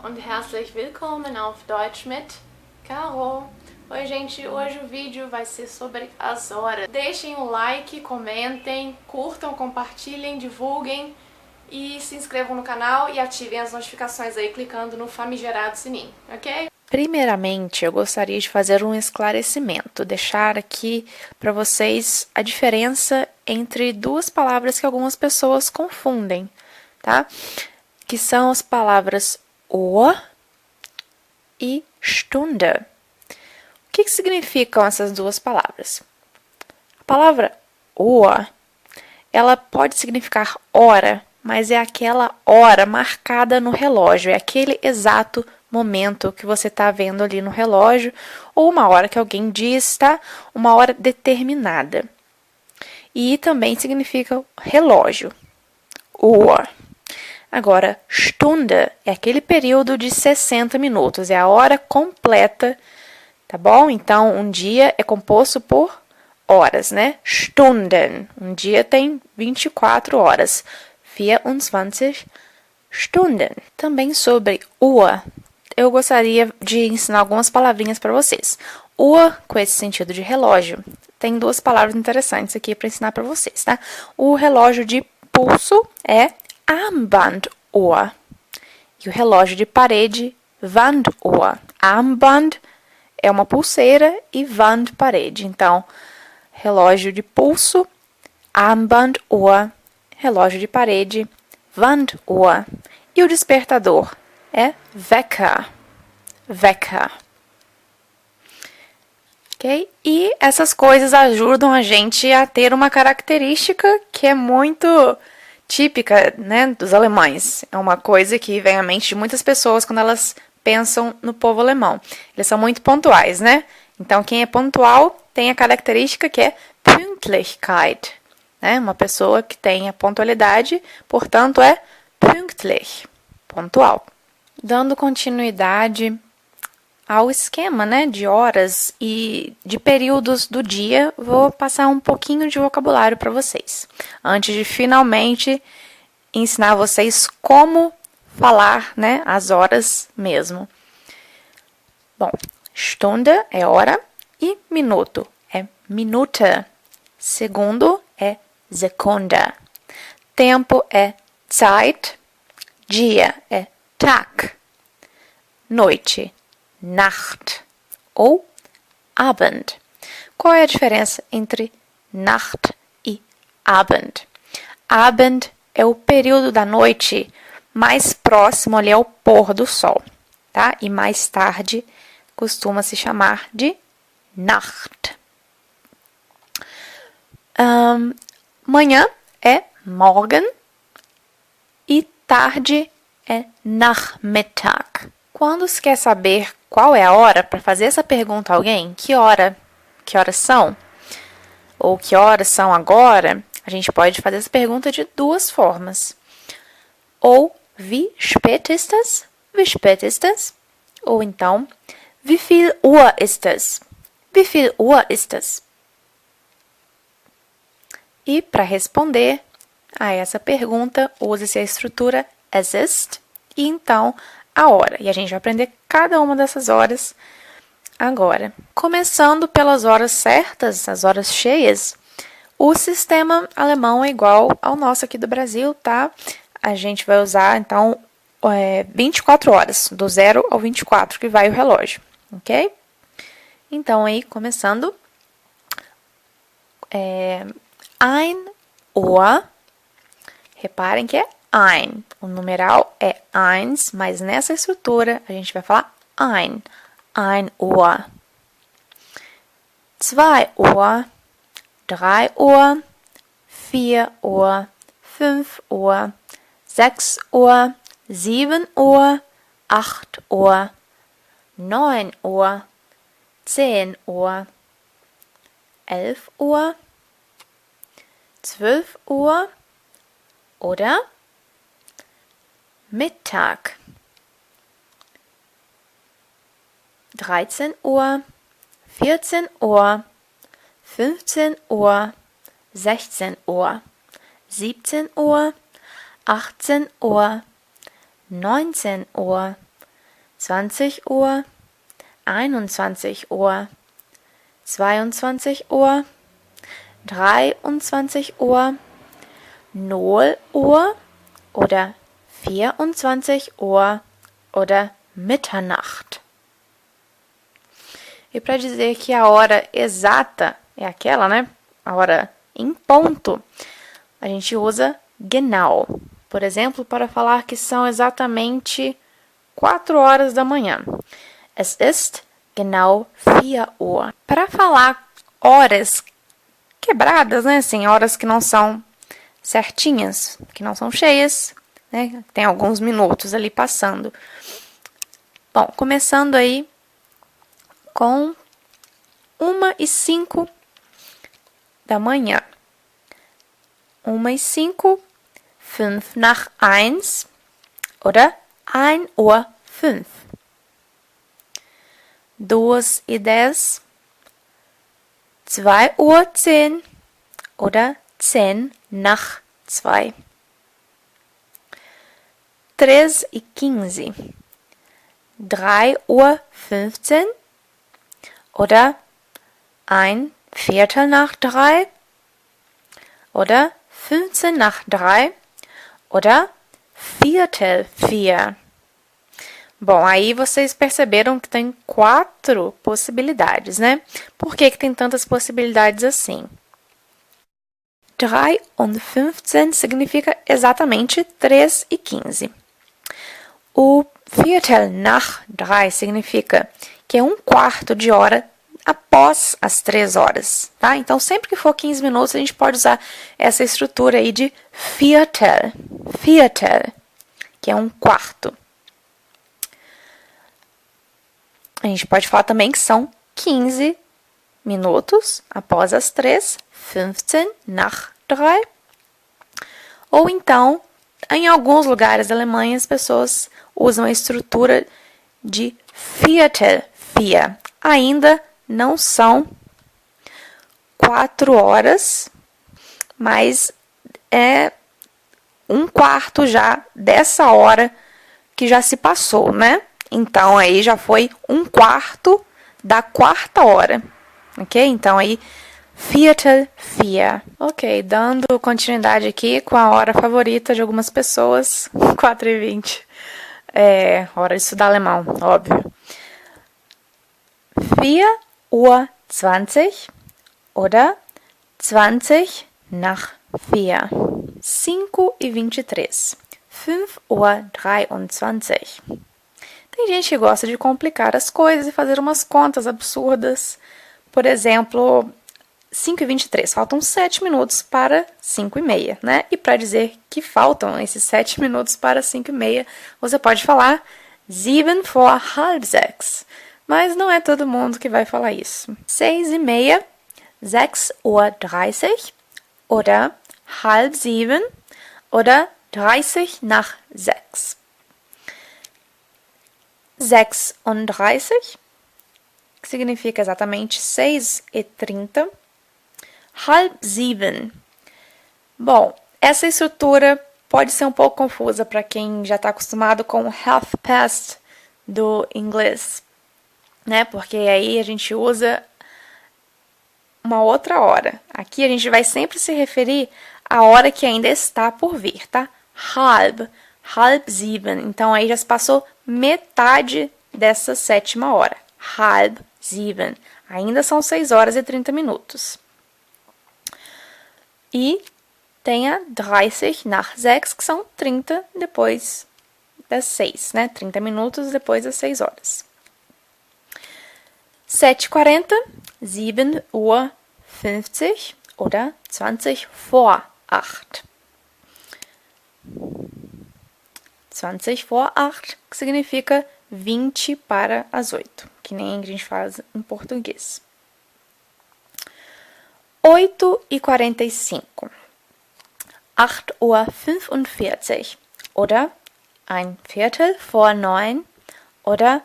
und herzlich willkommen auf Deutsch mit Caro. Oi gente, hoje o vídeo vai ser sobre as horas. Deixem o like, comentem, curtam, compartilhem, divulguem e se inscrevam no canal e ativem as notificações aí clicando no famigerado sininho, ok? Primeiramente, eu gostaria de fazer um esclarecimento, deixar aqui para vocês a diferença entre duas palavras que algumas pessoas confundem, tá? Que são as palavras Uhr e Stunde. O que significam essas duas palavras? A palavra Uhr, ela pode significar hora, mas é aquela hora marcada no relógio, é aquele exato momento que você está vendo ali no relógio, ou uma hora que alguém diz, tá? Uma hora determinada. E também significa relógio, Uhr. Agora, Stunde é aquele período de 60 minutos, é a hora completa, tá bom? Então, um dia é composto por horas, né? Stunden. Um dia tem 24 horas. 24 Stunden. Também sobre Uhr, eu gostaria de ensinar algumas palavrinhas para vocês. Uhr, com esse sentido de relógio, tem duas palavras interessantes aqui para ensinar para vocês, tá? O relógio de pulso é Armbanduhr. E o relógio de parede, Wanduhr. Armband é uma pulseira e Wand, parede. Então, relógio de pulso, Armbanduhr. Relógio de parede, Wanduhr. E o despertador é Wecker. Wecker. Ok? E essas coisas ajudam a gente a ter uma característica que é muito típica, né, dos alemães. É uma coisa que vem à mente de muitas pessoas quando elas pensam no povo alemão. Eles são muito pontuais, né? Então, quem é pontual tem a característica que é Pünktlichkeit. Né? Uma pessoa que tem a pontualidade, portanto, é pünktlich, pontual. Dando continuidade ao esquema, né, de horas e de períodos do dia, vou passar um pouquinho de vocabulário para vocês, antes de finalmente ensinar vocês como falar, né, as horas mesmo. Bom, Stunde é hora e minuto é Minute. Segundo é Sekunde. Tempo é Zeit. Dia é Tag. Noite, Nacht ou Abend. Qual é a diferença entre Nacht e Abend? Abend é o período da noite mais próximo ali ao pôr do sol, tá? E mais tarde costuma se chamar de Nacht. Manhã é Morgen e tarde é Nachmittag. Quando se quer saber qual é a hora, para fazer essa pergunta a alguém, que horas são? Ou que horas são agora? A gente pode fazer essa pergunta de duas formas. Ou wie spät ist es? Wie spät ist es? Ou então, wie viel Uhr ist es? Wie viel Uhr ist es? E para responder a essa pergunta, use-se a estrutura es ist e então a hora. E a gente vai aprender cada uma dessas horas agora. Começando pelas horas certas, as horas cheias, o sistema alemão é igual ao nosso aqui do Brasil, tá? A gente vai usar, então, 24 horas, do 0 ao 24, que vai o relógio, ok? Então, aí, começando, 1 Uhr, reparem que é ein, o numeral é 1, mas nessa estrutura a gente vai falar 1 Uhr, 2 Uhr, 3 Uhr, 4 Uhr, 5 Uhr, 6 Uhr, 7 Uhr, 8 Uhr, 9 Uhr, 10 Uhr, 11 Uhr, 12 Uhr oder Mittag. 13 Uhr, 14 Uhr, 15 Uhr, 16 Uhr, 17 Uhr, 18 Uhr, 19 Uhr, 20 Uhr, 21 Uhr, 22 Uhr, 23 Uhr, 0 Uhr oder 24 Uhr oder Mitternacht. E para dizer que a hora exata é aquela, né? A hora em ponto, a gente usa genau. Por exemplo, para falar que são exatamente 4 horas da manhã. Es ist genau 4 Uhr. Para falar horas quebradas, né? Assim, horas que não são certinhas, que não são cheias, né? Tem alguns minutos ali passando. Bom, começando aí com 1h05 da manhã. 1h05, 5 nach 1 oder 1:05. 2:10, 2:10 oder 10 nach 2. 3:15, 3:15 oder 1/4 nach 3 oder 15 nach 3 oder 3:15. Bom, aí vocês perceberam que tem 4 possibilidades, né? Por que tem tantas possibilidades assim? 3:15 significa exatamente 3:15. O Viertel nach 3 significa que é 1/4 de hora após as 3 horas, tá? Então, sempre que for 15 minutos, a gente pode usar essa estrutura aí de Viertel, que é 1/4. A gente pode falar também que são 15 minutos após as 3, 15 nach 3. Ou então, em alguns lugares da Alemanha, as pessoas usam a estrutura de Viertel 4. Ainda não são 4 horas, mas é 1/4 já dessa hora que já se passou, né? Então, aí já foi 1/4 da 4ª hora, ok? Então, aí, Viertel 4. Ok, dando continuidade aqui com a hora favorita de algumas pessoas, 4:20. Hora de estudar alemão, óbvio. 4:20 oder 20 nach 4. 5:23. 5:23. Tem gente que gosta de complicar as coisas e fazer umas contas absurdas. Por exemplo, 5:23. Faltam 7 minutos para 5:30, né? E para dizer que faltam esses 7 minutos para 5:30, você pode falar 7 vor halb 6. Mas não é todo mundo que vai falar isso. 6:30, 6:30 oder halb 7 oder 30 nach 6. 36, que significa exatamente 6:30. Halb 7. Bom, essa estrutura pode ser um pouco confusa para quem já está acostumado com o half past do inglês, né? Porque aí a gente usa uma outra hora. Aqui a gente vai sempre se referir à hora que ainda está por vir, tá? Halb 7. Então aí já se passou metade dessa 7ª hora. Halb 7. Ainda são 6 horas e 30 minutos. E tem a 30 nach 6, que são 30 depois das 6, né? 30 minutos depois das 6 horas. 7:40, 7:50 oder 20 vor 8. 20 vor 8, que significa 20 para as 8, que nem a gente faz em português. 8:45. 8:45 oder 1/4 vor 9 oder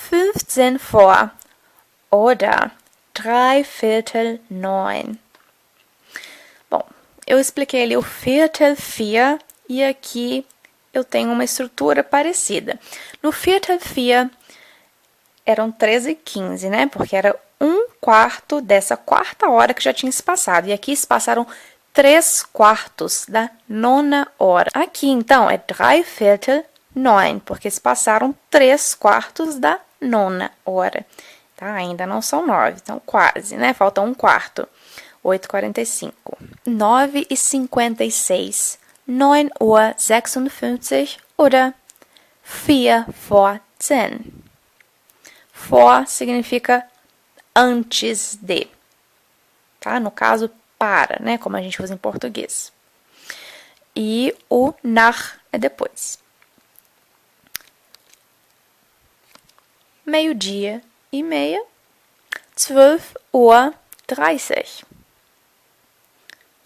15 vor oder 3/4 9. Bom, eu expliquei ali o Viertel 4 e aqui eu tenho uma estrutura parecida. No Viertel vier eram 13h15, né? Porque era 1/4 dessa quarta hora que já tinha se passado. E aqui se passaram 3/4 da nona hora. Aqui, então, é 8:45, porque se passaram 3/4 da nona hora. Tá? Ainda não são 9, então quase, né? Falta 1/4. 8:45. 9:56. 9:56 oder 4:10. Vor significa antes de, tá? No caso, para, né? Como a gente usa em português. E o nach é depois. 12:30. 12:30.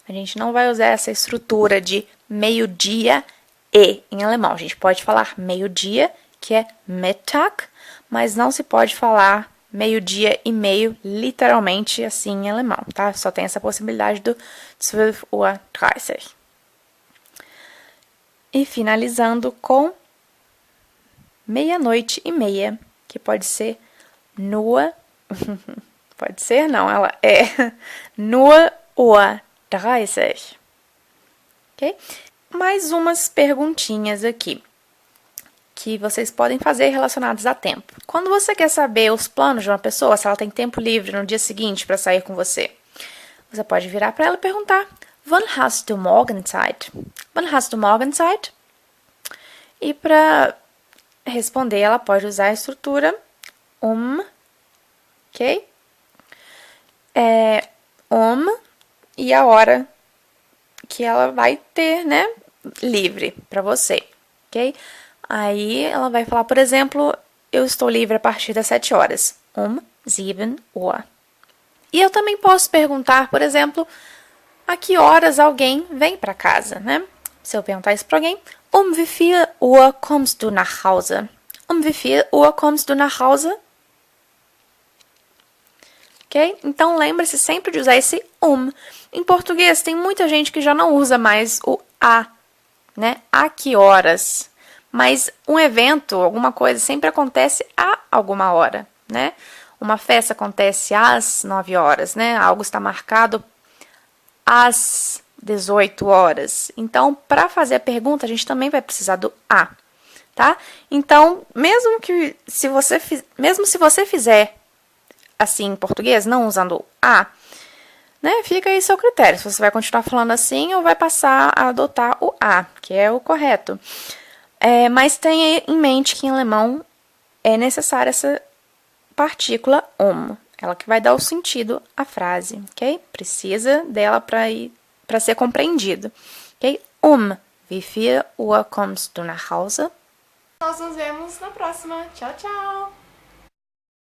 A gente não vai usar essa estrutura de meio-dia e em alemão. A gente pode falar meio-dia, que é Mittag, mas não se pode falar meio-dia e meio, literalmente assim em alemão, tá? Só tem essa possibilidade do 12:30. E finalizando com 00:30, que pode ser nur, pode ser não, ela é nur Uhr 30. Ok? Mais umas perguntinhas aqui que vocês podem fazer relacionadas a tempo. Quando você quer saber os planos de uma pessoa, se ela tem tempo livre no dia seguinte para sair com você, você pode virar para ela e perguntar: Wann hast du morgen Zeit? Wann hast du morgen Zeit? E para responder, ela pode usar a estrutura ok? E a hora que ela vai ter, né, livre para você, ok? Aí ela vai falar, por exemplo, eu estou livre a partir das 7 horas. 7 Uhr. E eu também posso perguntar, por exemplo, a que horas alguém vem para casa, né? Se eu perguntar isso para alguém, wie viel Uhr kommst du nach Hause? Wie viel Uhr kommst du nach Hause? Ok? Então, lembre-se sempre de usar esse Em português, tem muita gente que já não usa mais o a, né? A que horas? Mas um evento, alguma coisa, sempre acontece a alguma hora, né? Uma festa acontece às 9 horas, né? Algo está marcado às 18 horas. Então, para fazer a pergunta, a gente também vai precisar do a, tá? Então, mesmo se você fizer assim em português, não usando a, né? Fica aí seu critério, se você vai continuar falando assim ou vai passar a adotar o a, que é o correto. Mas tenha em mente que em alemão é necessária essa partícula ela que vai dar o sentido à frase, ok? Precisa dela para ser compreendido, ok? Wie viel Uhr kommst du nach Hause? Nós nos vemos na próxima. Tchau, tchau!